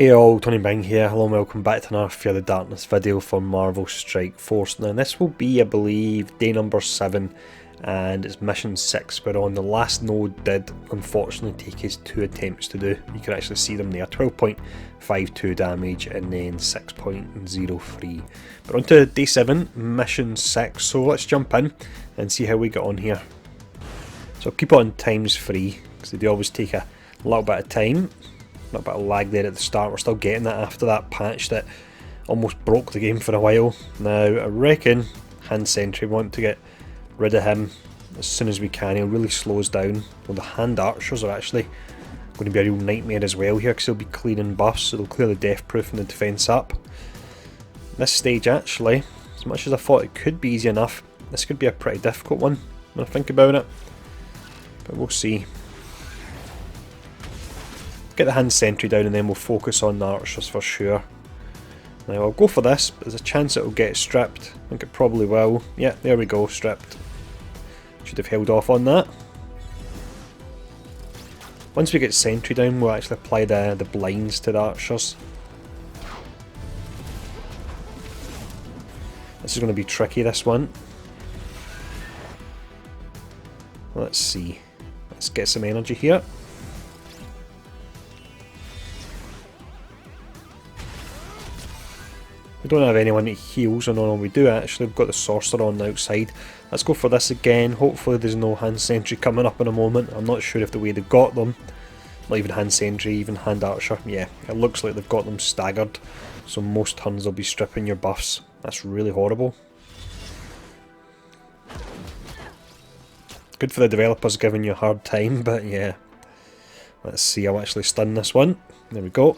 Hey all, Tony Bing here. Hello and welcome back to another Fear the Darkness video for Marvel Strike Force. Now this will be, I believe, day number 7 and it's mission 6 we're on. The last node did unfortunately take us 2 attempts to do. You can actually see them there, 12.52 damage and then 6.03. But on to day 7, mission 6, so let's jump in and see how we get on here. So I'll keep it on ×3 because they do always take a little bit of time. A bit of lag there at the start, we're still getting that after that patch that almost broke the game for a while. Now I reckon Hand Sentry, we want to get rid of him as soon as we can. He'll really slow us down. Well, the Hand Archers are actually going to be a real nightmare as well here because they'll be clearing buffs, so they'll clear the death proof and the defence up. This stage actually, as much as I thought it could be easy enough, this could be a pretty difficult one when I think about it, but we'll see. Get the Hand Sentry down and then we'll focus on the Archers for sure. Now I'll go for this, but there's a chance it'll get stripped. I think it probably will. Yeah, there we go, stripped. Should have held off on that. Once we get Sentry down, we'll actually apply the blinds to the Archers. This is going to be tricky, this one. Let's see. Let's get some energy here. We don't have anyone that heals, or no, we do actually. We've got the Sorcerer on the outside. Let's go for this again. Hopefully there's no Hand Sentry coming up in a moment. I'm not sure if the way they've got them, not even Hand Sentry, even Hand Archer. Yeah, it looks like they've got them staggered. So most turns they'll be stripping your buffs. That's really horrible. Good for the developers giving you a hard time, but yeah. Let's see, I'll actually stun this one. There we go.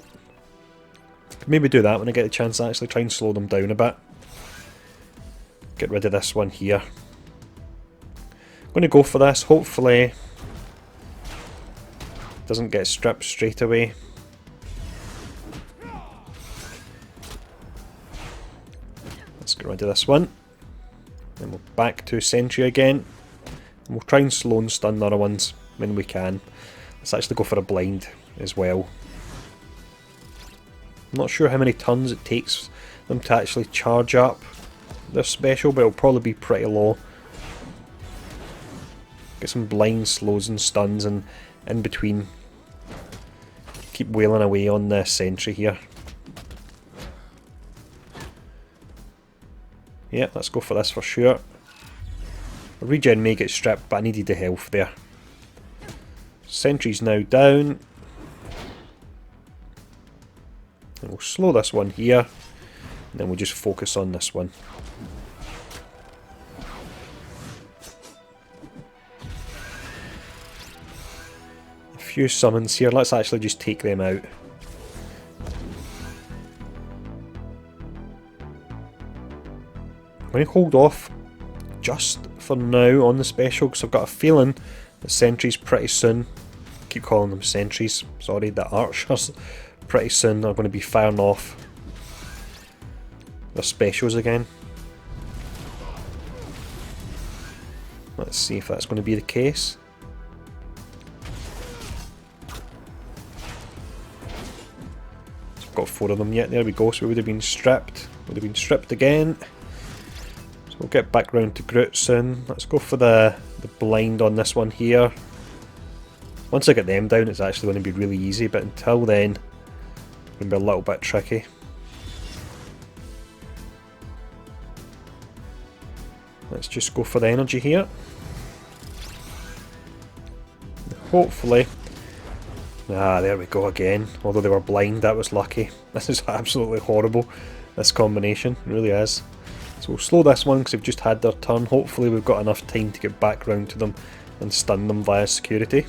Maybe do that when I get the chance to actually try and slow them down a bit. Get rid of this one here. I'm going to go for this, hopefully doesn't get stripped straight away. Let's get rid of this one. Then we'll back to Sentry again. And we'll try and slow and stun the other ones when we can. Let's actually go for a blind as well. I'm not sure how many turns it takes them to actually charge up their special, but it'll probably be pretty low. Get some blind slows and stuns and in between. Keep wailing away on the Sentry here. Yeah, let's go for this for sure. The regen may get stripped, but I needed the health there. Sentry's now down. And we'll slow this one here, and then we'll just focus on this one. A few summons here, let's actually just take them out. I'm going to hold off just for now on the special because I've got a feeling that Sentries pretty soon, I keep calling them Sentries, sorry, the Archers, pretty soon are going to be firing off their specials again. Let's see if that's going to be the case. So I've got 4 of them yet, there we go, so we would have been stripped. Would have been stripped again. So we'll get back round to Groot soon. Let's go for the blind on this one here. Once I get them down it's actually going to be really easy, but until then going to be a little bit tricky. Let's just go for the energy here. Hopefully. Ah, there we go again. Although they were blind, that was lucky. This is absolutely horrible, this combination. It really is. So we'll slow this one because they've just had their turn. Hopefully we've got enough time to get back round to them and stun them via security.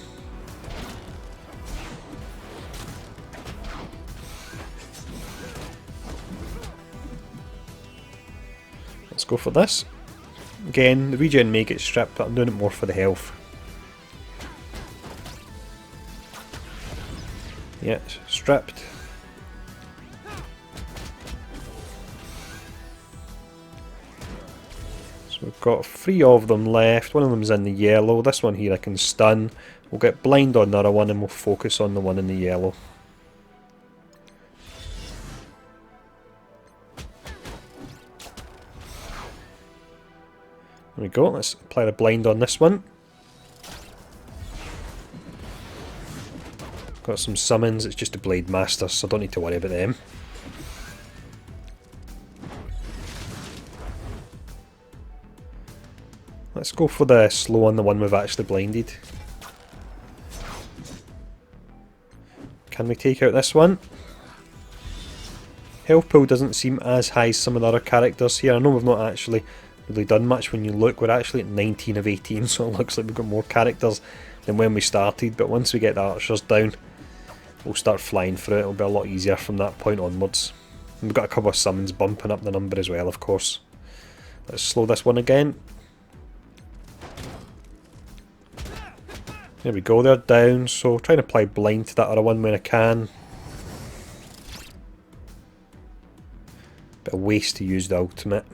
Let's go for this. Again, the regen may get stripped, but I'm doing it more for the health. Yeah, stripped. So we've got 3 of them left. One of them's in the yellow. This one here I can stun. We'll get blind on the other one and we'll focus on the one in the yellow. There we go, let's apply the blind on this one. Got some summons, it's just a Blade Master, so I don't need to worry about them. Let's go for the slow one, the one we've actually blinded. Can we take out this one? Health pool doesn't seem as high as some of the other characters here. I know we've not actually really done much when you look. We're actually at 19 of 18, so it looks like we've got more characters than when we started. But once we get the archers down, we'll start flying through it. It'll be a lot easier from that point onwards. And we've got a couple of summons bumping up the number as well, of course. Let's slow this one again. There we go, they're down. So trying to apply blind to that other one when I can. Bit of waste to use the ultimate.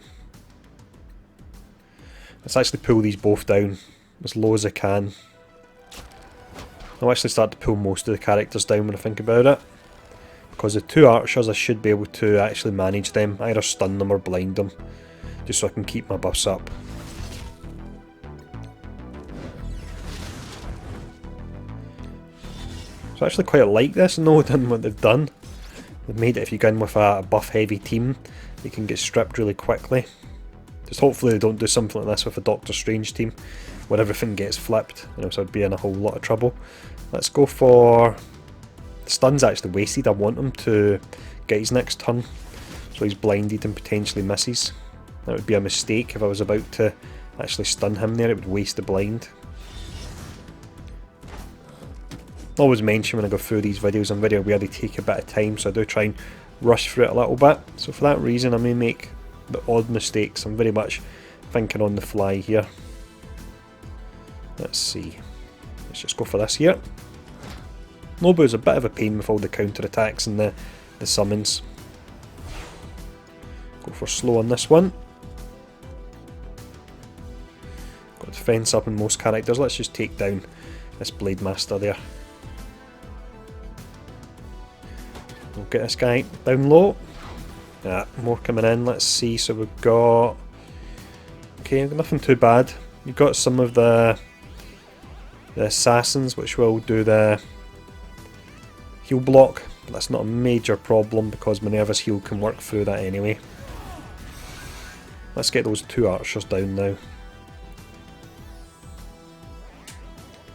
Let's actually pull these both down as low as I can. I'll actually start to pull most of the characters down when I think about it. Because the two archers, I should be able to actually manage them. Either stun them or blind them. Just so I can keep my buffs up. So I actually quite like this, knowing what they've done. They've made it if you go in with a buff heavy team, you can get stripped really quickly. Just hopefully they don't do something like this with a Doctor Strange team, where everything gets flipped, so I'd be in a whole lot of trouble. Let's go for... The stun's actually wasted, I want him to get his next turn, so he's blinded and potentially misses. That would be a mistake if I was about to actually stun him there, it would waste the blind. Always mention when I go through these videos and video where they take a bit of time, so I do try and rush through it a little bit. So for that reason I may make the odd mistakes. I'm very much thinking on the fly here. Let's see. Let's just go for this here. Nobu's a bit of a pain with all the counter attacks and the summons. Go for slow on this one. Got defense up in most characters. Let's just take down this Blade Master there. We'll get this guy down low. Yeah, more coming in. Let's see. So we've got... Okay, nothing too bad. You've got some of the assassins, which will do the heal block. But that's not a major problem because Minerva's heal can work through that anyway. Let's get those two archers down now.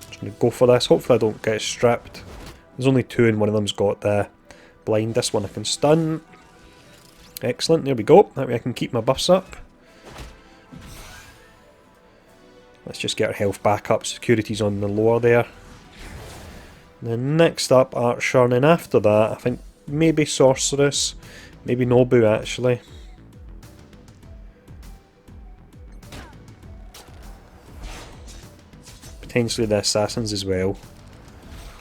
Just going to go for this. Hopefully I don't get stripped. There's only two and one of them's got the blind. This one I can stun. Excellent, there we go. That way I can keep my buffs up. Let's just get our health back up. Security's on the lower there. And then next up, Archer, and then after that, I think maybe Sorceress, maybe Nobu actually. Potentially the Assassins as well.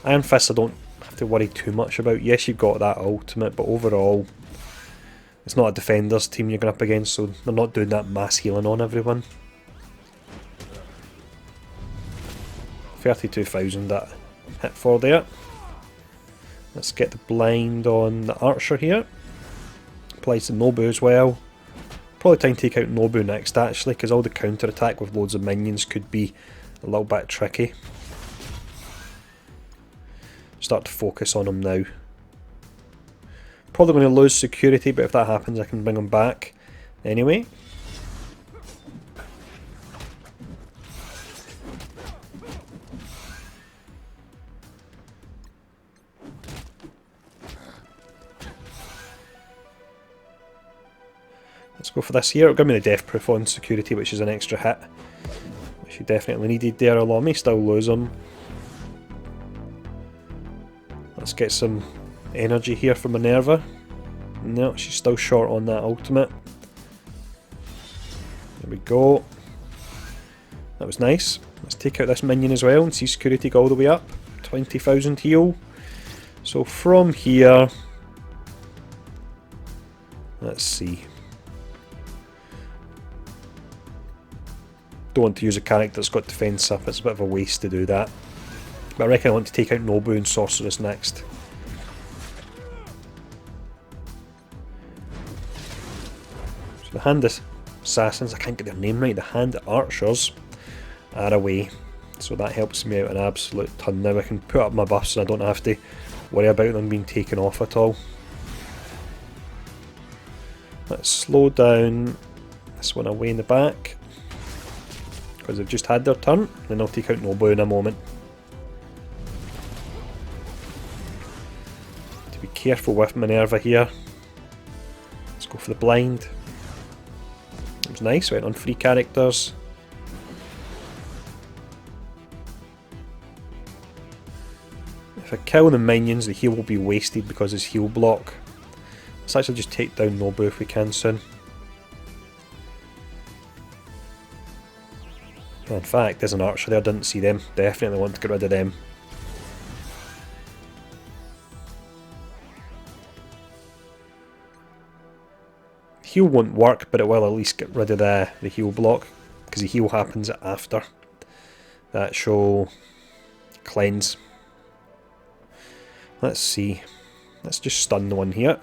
Iron Fist I don't have to worry too much about. Yes, you've got that ultimate, but overall, it's not a defenders team you're going up against, so they're not doing that mass healing on everyone. 32,000 that hit for there. Let's get the blind on the Archer here. Applies to Nobu as well. Probably time to take out Nobu next actually, because all the counter attack with loads of minions could be a little bit tricky. Start to focus on him now. Probably going to lose security, but if that happens I can bring him back anyway. Let's go for this here. It'll give me the death proof on security, which is an extra hit, which you definitely needed there, although I may still lose him. Let's get some energy here from Minerva. No, she's still short on that ultimate. There we go. That was nice. Let's take out this minion as well and see security go all the way up. 20,000 heal. So from here, let's see. Don't want to use a character that's got defense up, it's a bit of a waste to do that. But I reckon I want to take out Nobu and Sorceress next. So the hand is assassins, I can't get their name right, the hand archers, are away. So that helps me out an absolute ton. Now I can put up my buffs and I don't have to worry about them being taken off at all. Let's slow down this one away in the back, because they've just had their turn. Then I'll take out Nobu in a moment. To be careful with Minerva here. Let's go for the blind. It was nice, went on 3 characters. If I kill the minions, the heal will be wasted because it's heal block. Let's actually just take down Nobu if we can soon. In fact, there's an archer there, I didn't see them. Definitely want to get rid of them. Heal won't work, but it will at least get rid of the heal block, because the heal happens after that show cleanse. Let's see. Let's just stun the one here.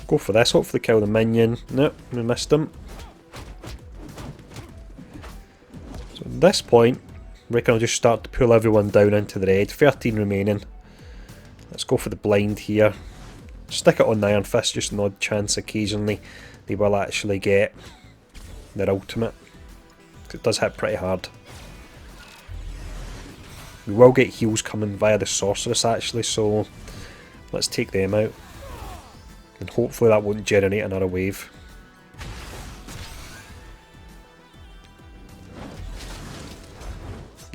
Go for this, hopefully kill the minion. Nope, we missed him. So at this point, I reckon I'll just start to pull everyone down into the red. 13 remaining. Let's go for the blind here. Stick it on the Iron Fist, just an odd chance occasionally they will actually get their ultimate. It does hit pretty hard. We will get heals coming via the sorceress actually, so let's take them out. And hopefully that won't generate another wave.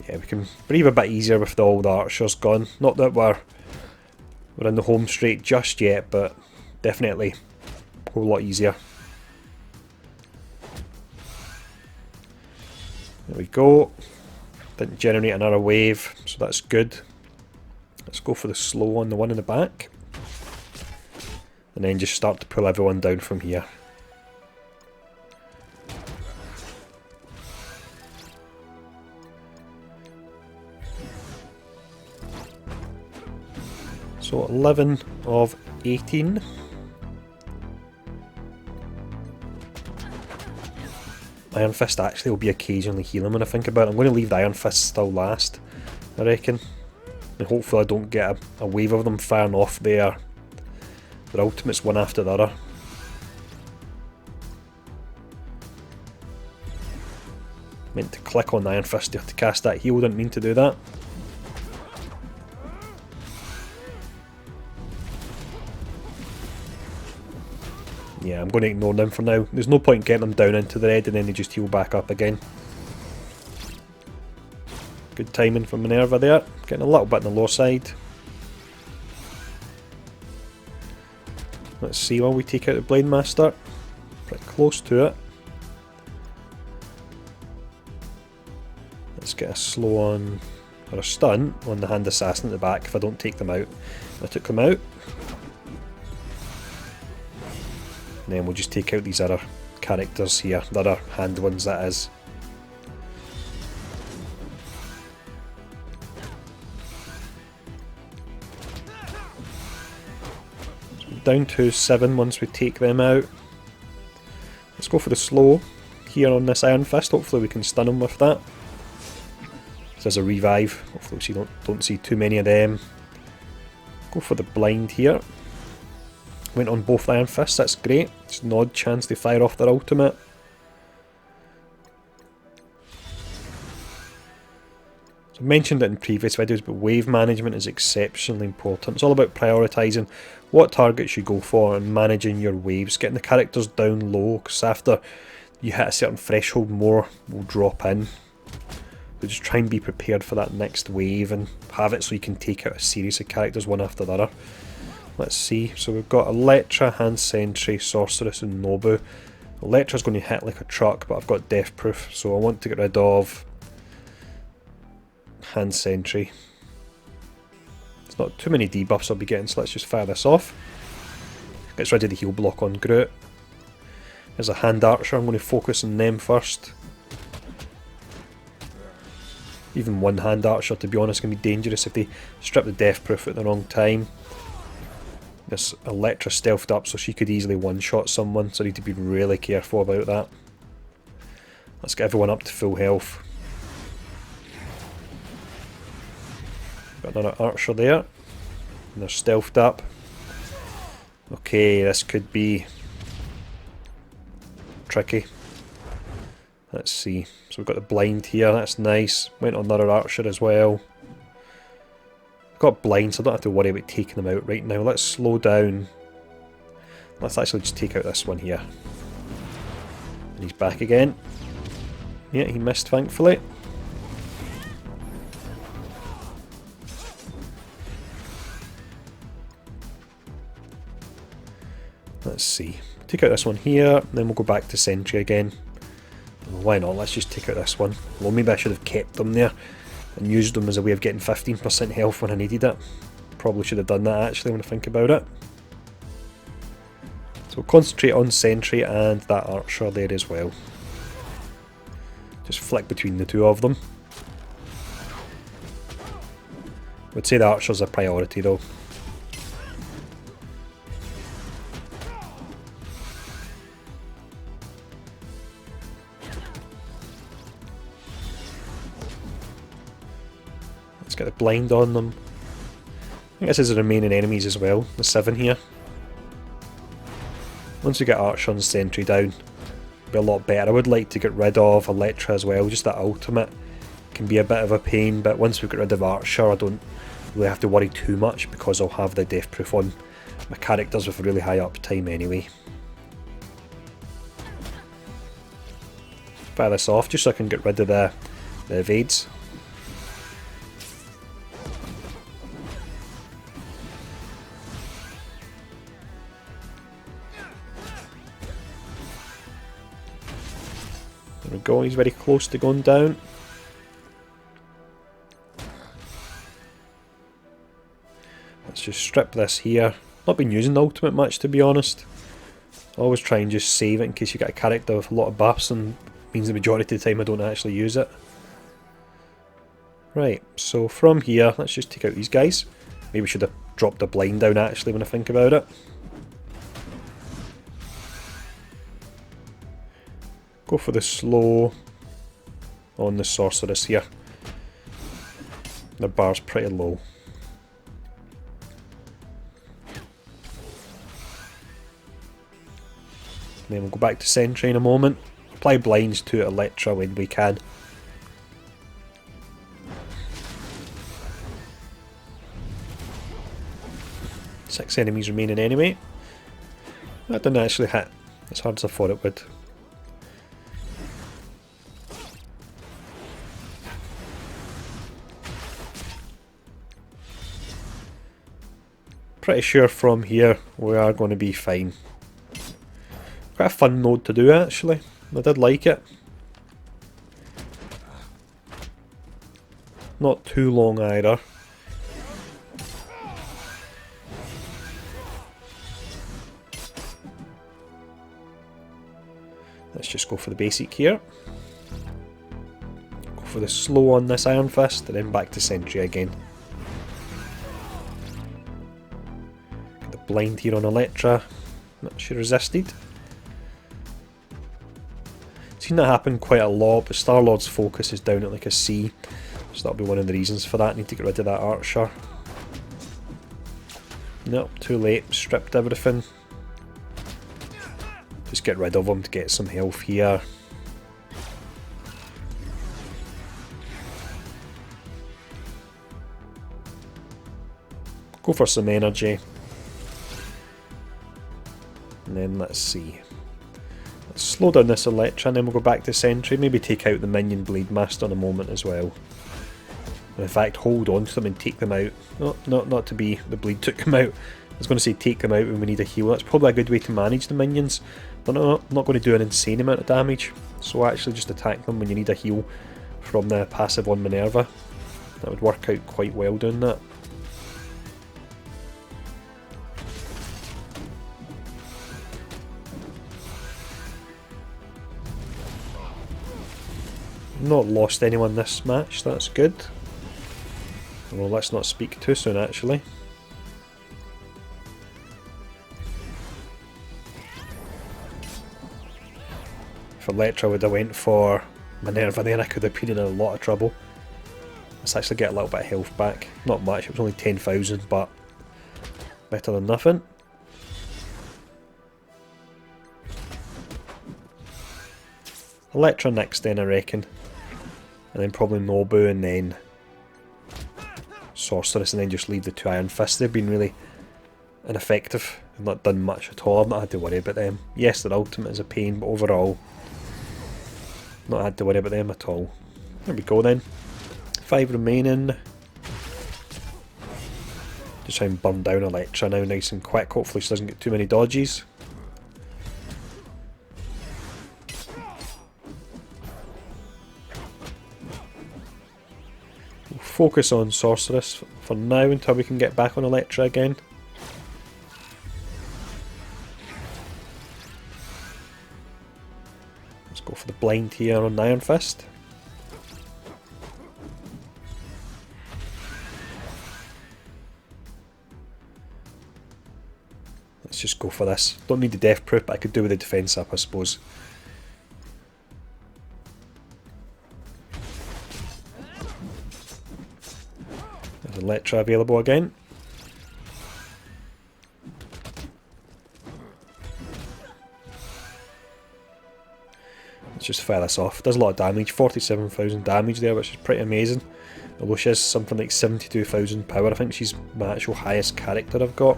Yeah, we can breathe a bit easier with all the archers gone. Not that we're in the home straight just yet, but definitely a whole lot easier. There we go. Didn't generate another wave, so that's good. Let's go for the slow on the one in the back. And then just start to pull everyone down from here. So 11 of 18. Iron Fist actually will be occasionally healing when I think about it. I'm going to leave the Iron Fist still last, I reckon. And hopefully I don't get a wave of them firing off their ultimates one after the other. Meant to click on the Iron Fist to cast that heal, didn't mean to do that. Yeah, I'm going to ignore them for now. There's no point getting them down into the red and then they just heal back up again. Good timing from Minerva there. Getting a little bit on the low side. Let's see while we take out the Blade Master. Pretty close to it. Let's get a slow on, or a stun on the Hand Assassin at the back if I don't take them out. I took them out. And then we'll just take out these other characters here, the other hand ones that is. So down to 7 once we take them out. Let's go for the slow here on this Iron Fist, hopefully we can stun him with that. This is a revive, hopefully we don't see too many of them. Go for the blind here. Went on both Iron Fists, that's great. It's an odd chance they fire off their ultimate. So I mentioned it in previous videos, but wave management is exceptionally important. It's all about prioritising what targets you go for and managing your waves, getting the characters down low, because after you hit a certain threshold more will drop in. So just try and be prepared for that next wave and have it so you can take out a series of characters one after the other. Let's see, so we've got Electra, Hand Sentry, Sorceress and Nobu. Electra's going to hit like a truck, but I've got Death Proof, so I want to get rid of Hand Sentry. There's not too many debuffs I'll be getting, so let's just fire this off. Gets rid of the heal block on Groot. There's a Hand Archer, I'm going to focus on them first. Even one Hand Archer, to be honest, can be dangerous if they strip the Death Proof at the wrong time. This Electra stealthed up so she could easily one-shot someone, so I need to be really careful about that. Let's get everyone up to full health. Got another archer there. And they're stealthed up. Okay, this could be tricky. Let's see. So we've got the blind here, that's nice. Went on another archer as well. I've got blind, so I don't have to worry about taking them out right now. Let's slow down. Let's actually just take out this one here. And he's back again. Yeah, he missed, thankfully. Let's see. Take out this one here, then we'll go back to sentry again. Well, why not? Let's just take out this one. Well, maybe I should have kept them there and used them as a way of getting 15% health when I needed it. Probably should have done that actually when I think about it. So concentrate on sentry and that archer there as well. Just flick between the two of them. I would say the archer's a priority though. Let's get the blind on them. I think this is the remaining enemies as well, the 7 here. Once we get Archer and Sentry down, it'll be a lot better. I would like to get rid of Electra as well, just that ultimate can be a bit of a pain, but once we get rid of Archer I don't really have to worry too much because I'll have the death proof on my characters with really high uptime anyway. Fire this off just so I can get rid of the evades. There we go, he's very close to going down. Let's just strip this here. Not been using the ultimate much to be honest. Always try and just save it in case you get a character with a lot of buffs and means the majority of the time I don't actually use it. Right, so from here, let's just take out these guys. Maybe we should have dropped the blind down actually when I think about it. Go for the slow on the sorceress here. The bar's pretty low. Then we'll go back to sentry in a moment. Apply blinds to Electra when we can. Six enemies remaining anyway. That didn't actually hit as hard as I thought it would. Pretty sure from here we are going to be fine. Quite a fun node to do actually. I did like it. Not too long either. Let's just go for the basic here. Go for the slow on this Iron Fist and then back to sentry again. Get the blind here on Electra. She resisted. Seen that happen quite a lot, but Star-Lord's focus is down at like a C, so that'll be one of the reasons for that. Need to get rid of that archer. Nope, too late, stripped everything. Just get rid of him to get some health here. Go for some energy. And then let's see. Let's slow down this Electra and then we'll go back to sentry. Maybe take out the minion Blade Master in a moment as well. And in fact, hold on to them and take them out. No, not to be the bleed took them out. I was going to say take them out when we need a heal. That's probably a good way to manage the minions. They're not going to do an insane amount of damage. So actually just attack them when you need a heal from the passive on Minerva. That would work out quite well doing that. Not lost anyone this match, that's good. Well, let's not speak too soon actually. If Electra would have went for Minerva there, I could have been in a lot of trouble. Let's actually get a little bit of health back. Not much, it was only 10,000, but better than nothing. Electra next then, I reckon. And then probably Nobu and then Sorceress, and then just leave the 2 Iron Fists. They've been really ineffective. They've not done much at all. I've not had to worry about them. Yes, their ultimate is a pain, but overall, not had to worry about them at all. There we go then. 5 remaining. Just try and burn down Electra now nice and quick. Hopefully she doesn't get too many dodges. We'll focus on Sorceress for now until we can get back on Electra again. Let's go for the blind here on Iron Fist. Let's just go for this. Don't need the death proof, but I could do with the defense up, I suppose. There's Electra available again. Let's just fire this off. Does a lot of damage, 47,000 damage there, which is pretty amazing. Although she has something like 72,000 power. I think she's my actual highest character I've got.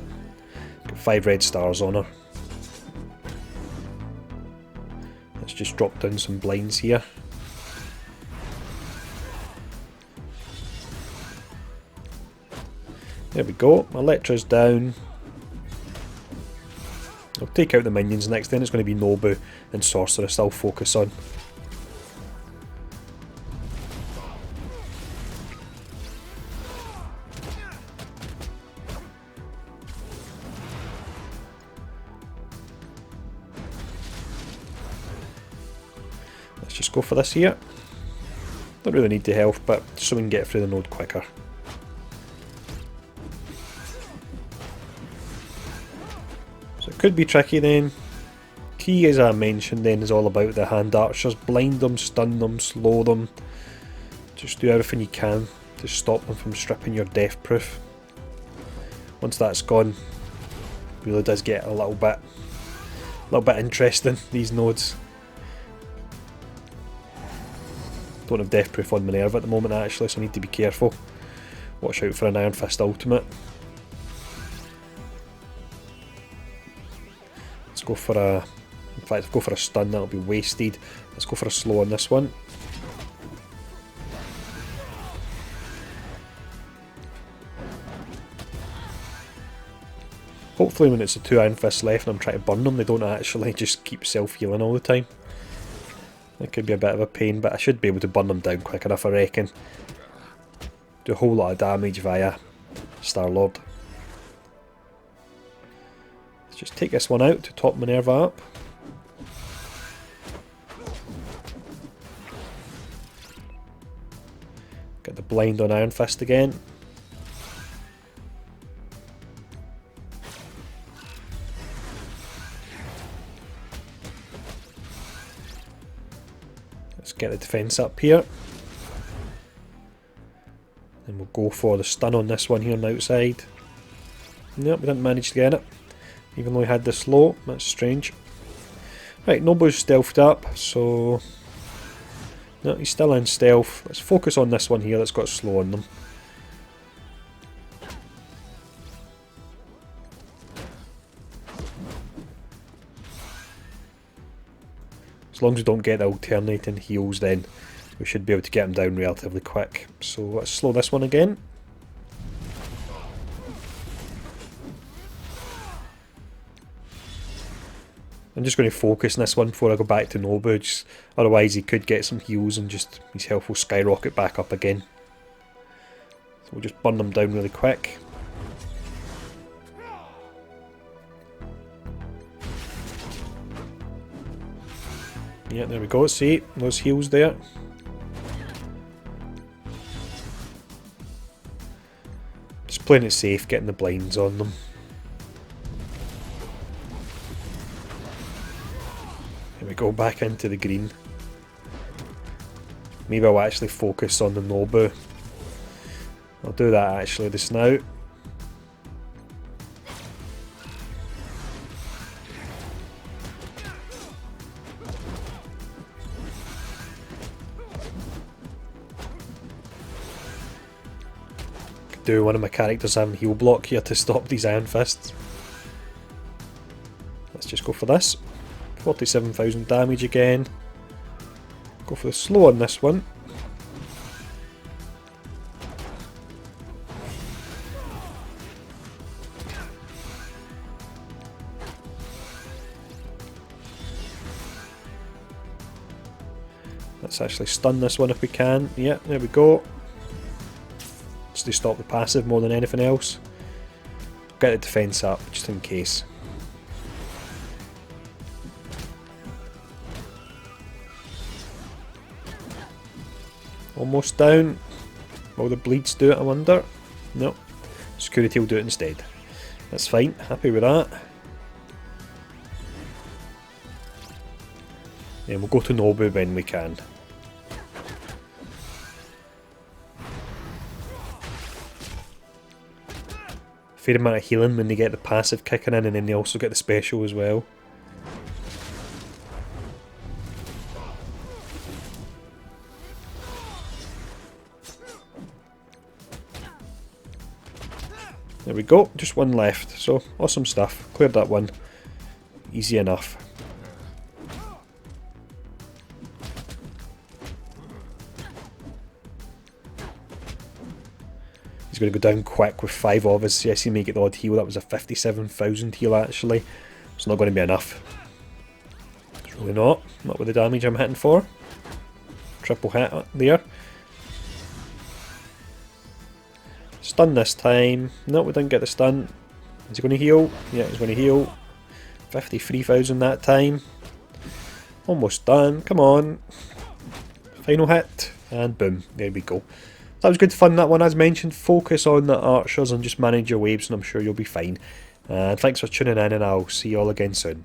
Got 5 red stars on her. Let's just drop down some blinds here. There we go, Electra's down. I'll take out the minions next, then it's going to be Nobu and Sorceress I'll focus on. Let's just go for this here. Don't really need the health, but just so we can get through the node quicker. So it could be tricky then. Key, as I mentioned then, is all about the hand archers. Blind them, stun them, slow them. Just do everything you can to stop them from stripping your death proof. Once that's gone, it really does get a little bit interesting, these nodes. Don't have death proof on Minerva at the moment actually, so I need to be careful. Watch out for an Iron Fist ultimate. Let's go for a... in fact, if I go for a stun, that'll be wasted. Let's go for a slow on this one. Hopefully when it's the 2 Iron Fists left and I'm trying to burn them, they don't actually just keep self-healing all the time. That could be a bit of a pain, but I should be able to burn them down quick enough, I reckon. Do a whole lot of damage via Star-Lord. Let's just take this one out to top Minerva up. Get the blind on Iron Fist again. Let's get the defense up here. And we'll go for the stun on this one here on the outside. Nope, we didn't manage to get it. Even though we had the slow, that's strange. Right, Nobu's stealthed up, so... no, he's still in stealth. Let's focus on this one here that's got slow on them. As long as we don't get the alternating heals, then we should be able to get him down relatively quick. So let's slow this one again. I'm just going to focus on this one before I go back to Nobu, just, otherwise he could get some heals and just his health will skyrocket back up again. So we'll just burn them down really quick. Yeah, there we go, see, those heals there. Just playing it safe, getting the blinds on them. There we go, back into the green. Maybe I'll actually focus on the Nobu. I'll do that actually just now. Could do one of my characters having heal block here to stop these Iron Fists. Let's just go for this. 47,000 damage again. Go for the slow on this one. Let's actually stun this one if we can. Yeah, there we go. Just to stop the passive more than anything else. Get the defense up just in case. Almost down. Will the bleeds do it, I wonder? No. Security will do it instead. That's fine. Happy with that. Then we'll go to Nobu when we can. Fair amount of healing when they get the passive kicking in, and then they also get the special as well. There we go, just one left, so awesome stuff. Cleared that one. Easy enough. He's going to go down quick with 5 of us. Yes, he may get the odd heal. That was a 57,000 heal actually. It's not going to be enough. It's really not. Not with the damage I'm hitting for. Triple hit there. Stun this time. No, we didn't get the stun. Is he going to heal? Yeah, he's going to heal. 53,000 that time. Almost done. Come on. Final hit. And boom. There we go. That was good fun, that one. As mentioned, focus on the archers and just manage your waves and I'm sure you'll be fine. And thanks for tuning in and I'll see you all again soon.